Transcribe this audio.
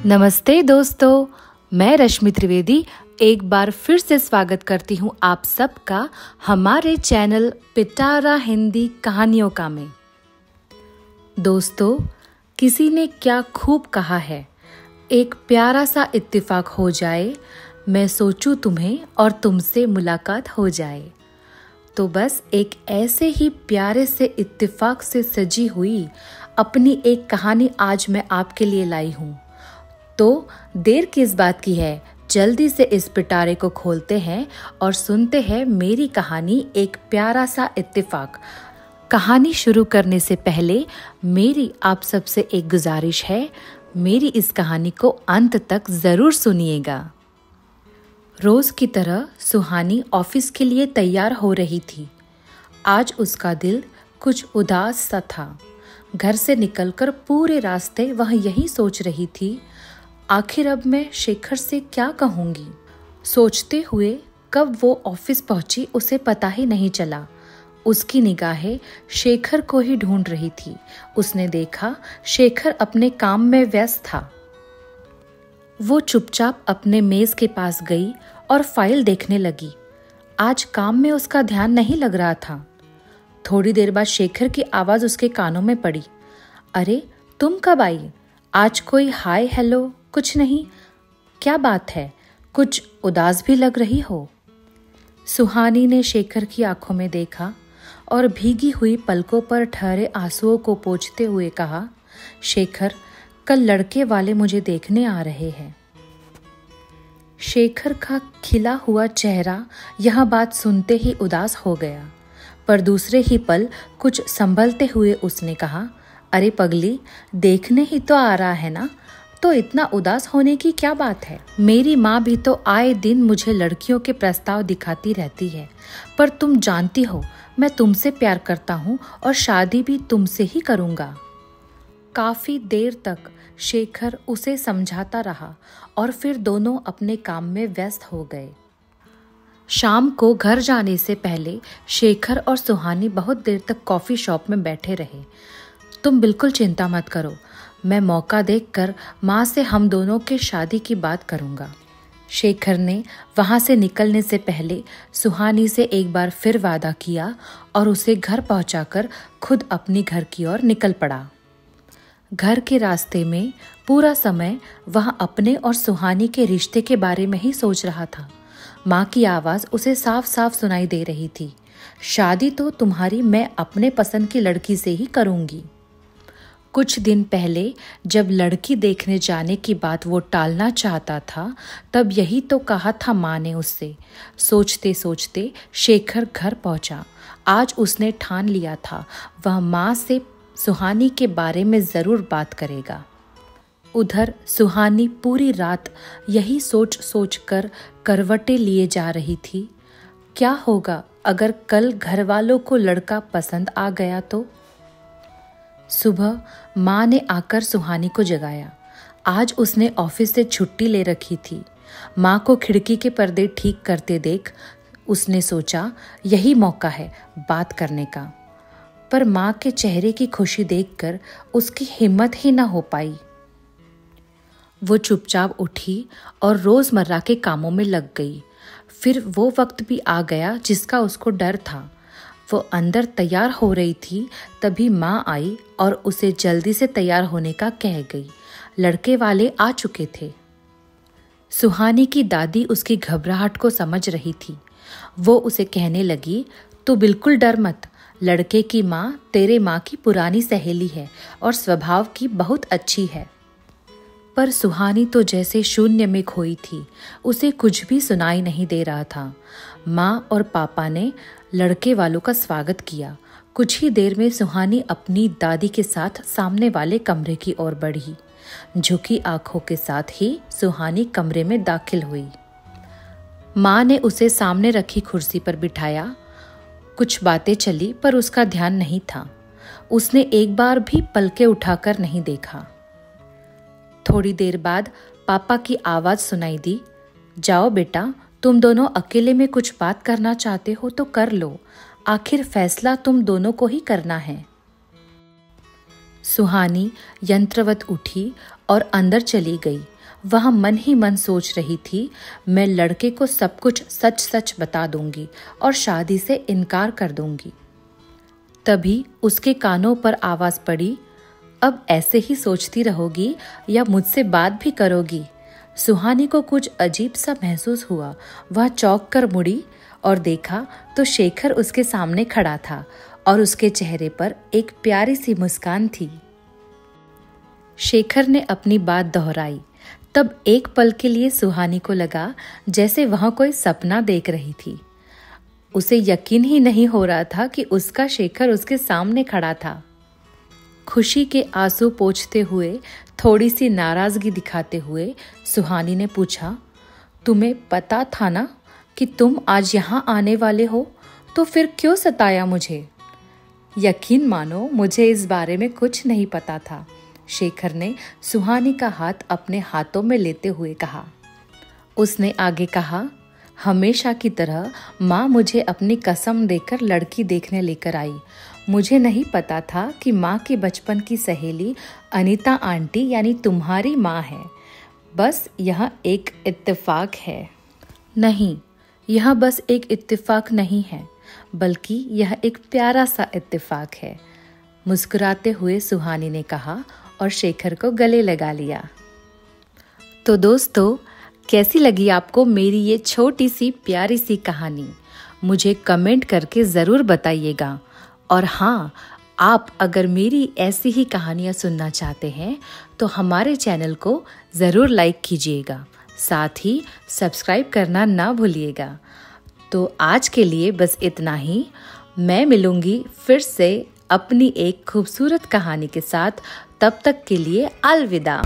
नमस्ते दोस्तों, मैं रश्मि त्रिवेदी एक बार फिर से स्वागत करती हूँ आप सबका हमारे चैनल पिटारा हिंदी कहानियों का में। दोस्तों, किसी ने क्या खूब कहा है, एक प्यारा सा इत्तेफाक हो जाए, मैं सोचूं तुम्हें और तुमसे मुलाकात हो जाए। तो बस एक ऐसे ही प्यारे से इत्तेफाक से सजी हुई अपनी एक कहानी आज मैं आपके लिए लाई हूँ। तो देर किस बात की है, जल्दी से इस पिटारे को खोलते हैं और सुनते हैं मेरी कहानी एक प्यारा सा इत्तेफाक। कहानी शुरू करने से पहले मेरी आप सबसे एक गुजारिश है, मेरी इस कहानी को अंत तक जरूर सुनिएगा। रोज की तरह सुहानी ऑफिस के लिए तैयार हो रही थी। आज उसका दिल कुछ उदास सा था। घर से निकलकर पूरे रास्ते वह यही सोच रही थी, आखिर अब मैं शेखर से क्या कहूँगी। सोचते हुए कब वो ऑफिस पहुंची उसे पता ही नहीं चला। उसकी निगाहें शेखर को ही ढूंढ रही थी। उसने देखा शेखर अपने काम में व्यस्त था। वो चुपचाप अपने मेज के पास गई और फाइल देखने लगी। आज काम में उसका ध्यान नहीं लग रहा था। थोड़ी देर बाद शेखर की आवाज उसके कानों में पड़ी। अरे तुम कब आई? आज कोई हाय हेलो कुछ नहीं, क्या बात है? कुछ उदास भी लग रही हो। सुहानी ने शेखर की आंखों में देखा और भीगी हुई पलकों पर ठहरे आंसुओं को पोंछते हुए कहा, शेखर, कल लड़के वाले मुझे देखने आ रहे हैं। शेखर का खिला हुआ चेहरा यह बात सुनते ही उदास हो गया, पर दूसरे ही पल कुछ संभलते हुए उसने कहा, अरे पगली, देखने ही तो आ रहा है ना, तो इतना उदास होने की क्या बात है। मेरी माँ भी तो आए दिन मुझे लड़कियों के प्रस्ताव दिखाती रहती है, पर तुम जानती हो मैं तुमसे प्यार करता हूँ और शादी भी तुमसे ही करूँगा। काफी देर तक शेखर उसे समझाता रहा और फिर दोनों अपने काम में व्यस्त हो गए। शाम को घर जाने से पहले शेखर और सुहानी बहुत देर तक कॉफी शॉप में बैठे रहे। तुम बिल्कुल चिंता मत करो, मैं मौका देखकर माँ से हम दोनों के शादी की बात करूँगा। शेखर ने वहाँ से निकलने से पहले सुहानी से एक बार फिर वादा किया और उसे घर पहुँचाकर खुद अपनी घर की ओर निकल पड़ा। घर के रास्ते में पूरा समय वह अपने और सुहानी के रिश्ते के बारे में ही सोच रहा था। माँ की आवाज़ उसे साफ साफ सुनाई दे रही थी, शादी तो तुम्हारी मैं अपने पसंद की लड़की से ही करूँगी। कुछ दिन पहले जब लड़की देखने जाने की बात वो टालना चाहता था, तब यही तो कहा था माँ ने उससे। सोचते सोचते शेखर घर पहुंचा। आज उसने ठान लिया था वह माँ से सुहानी के बारे में ज़रूर बात करेगा। उधर सुहानी पूरी रात यही सोच सोच कर करवटें लिए जा रही थी। क्या होगा अगर कल घर वालों को लड़का पसंद आ गया तो? सुबह माँ ने आकर सुहानी को जगाया। आज उसने ऑफिस से छुट्टी ले रखी थी। माँ को खिड़की के पर्दे ठीक करते देख उसने सोचा यही मौका है बात करने का, पर माँ के चेहरे की खुशी देखकर उसकी हिम्मत ही न हो पाई। वो चुपचाप उठी और रोजमर्रा के कामों में लग गई। फिर वो वक्त भी आ गया जिसका उसको डर था। वो अंदर तैयार हो रही थी, तभी माँ आई और उसे जल्दी से तैयार होने का कह गई। लड़के वाले आ चुके थे। सुहानी की दादी उसकी घबराहट को समझ रही थी। वो उसे कहने लगी, तू बिल्कुल डर मत, लड़के की माँ तेरे माँ की पुरानी सहेली है और स्वभाव की बहुत अच्छी है। पर सुहानी तो जैसे शून्य में खोई थी, उसे कुछ भी सुनाई नहीं दे रहा था। माँ और पापा ने लड़के वालों का स्वागत किया। कुछ ही देर में सुहानी अपनी दादी के साथ सामने वाले कमरे की ओर बढ़ी। झुकी आंखों के साथ ही सुहानी कमरे में दाखिल हुई। माँ ने उसे सामने रखी कुर्सी पर बिठाया। कुछ बातें चली पर उसका ध्यान नहीं था। उसने एक बार भी पलके उठाकर नहीं देखा। थोड़ी देर बाद पापा की आवाज सुनाई दी, जाओ बेटा, तुम दोनों अकेले में कुछ बात करना चाहते हो तो कर लो, आखिर फैसला तुम दोनों को ही करना है। सुहानी यंत्रवत उठी और अंदर चली गई। वह मन ही मन सोच रही थी, मैं लड़के को सब कुछ सच सच बता दूंगी और शादी से इनकार कर दूंगी। तभी उसके कानों पर आवाज पड़ी, अब ऐसे ही सोचती रहोगी या मुझसे बात भी करोगी? सुहानी को कुछ अजीब सा महसूस हुआ। वह चौंक कर मुड़ी और देखा तो शेखर उसके सामने खड़ा था और उसके चेहरे पर एक प्यारी सी मुस्कान थी। शेखर ने अपनी बात दोहराई। तब एक पल के लिए सुहानी को लगा जैसे वह कोई सपना देख रही थी। उसे यकीन ही नहीं हो रहा था कि उसका शेखर उसके सामने खड़ा था। खुशी के आंसू पोंछते हुए, थोड़ी सी नाराजगी दिखाते हुए सुहानी ने पूछा, तुम्हें पता था ना कि तुम आज यहाँ आने वाले हो, तो फिर क्यों सताया मुझे? यकीन मानो मुझे इस बारे में कुछ नहीं पता था, शेखर ने सुहानी का हाथ अपने हाथों में लेते हुए कहा। उसने आगे कहा, हमेशा की तरह माँ मुझे अपनी कसम देकर लड़की देखने लेकर आई। मुझे नहीं पता था कि माँ की बचपन की सहेली अनीता आंटी यानी तुम्हारी माँ है। बस यह एक इत्तेफाक है। नहीं, यह बस एक इत्तेफाक नहीं है, बल्कि यह एक प्यारा सा इत्तेफाक है, मुस्कुराते हुए सुहानी ने कहा और शेखर को गले लगा लिया। तो दोस्तों, कैसी लगी आपको मेरी ये छोटी सी प्यारी सी कहानी? मुझे कमेंट करके ज़रूर बताइएगा। और हाँ, आप अगर मेरी ऐसी ही कहानियाँ सुनना चाहते हैं तो हमारे चैनल को ज़रूर लाइक कीजिएगा, साथ ही सब्सक्राइब करना ना भूलिएगा। तो आज के लिए बस इतना ही। मैं मिलूंगी फिर से अपनी एक खूबसूरत कहानी के साथ। तब तक के लिए अलविदा।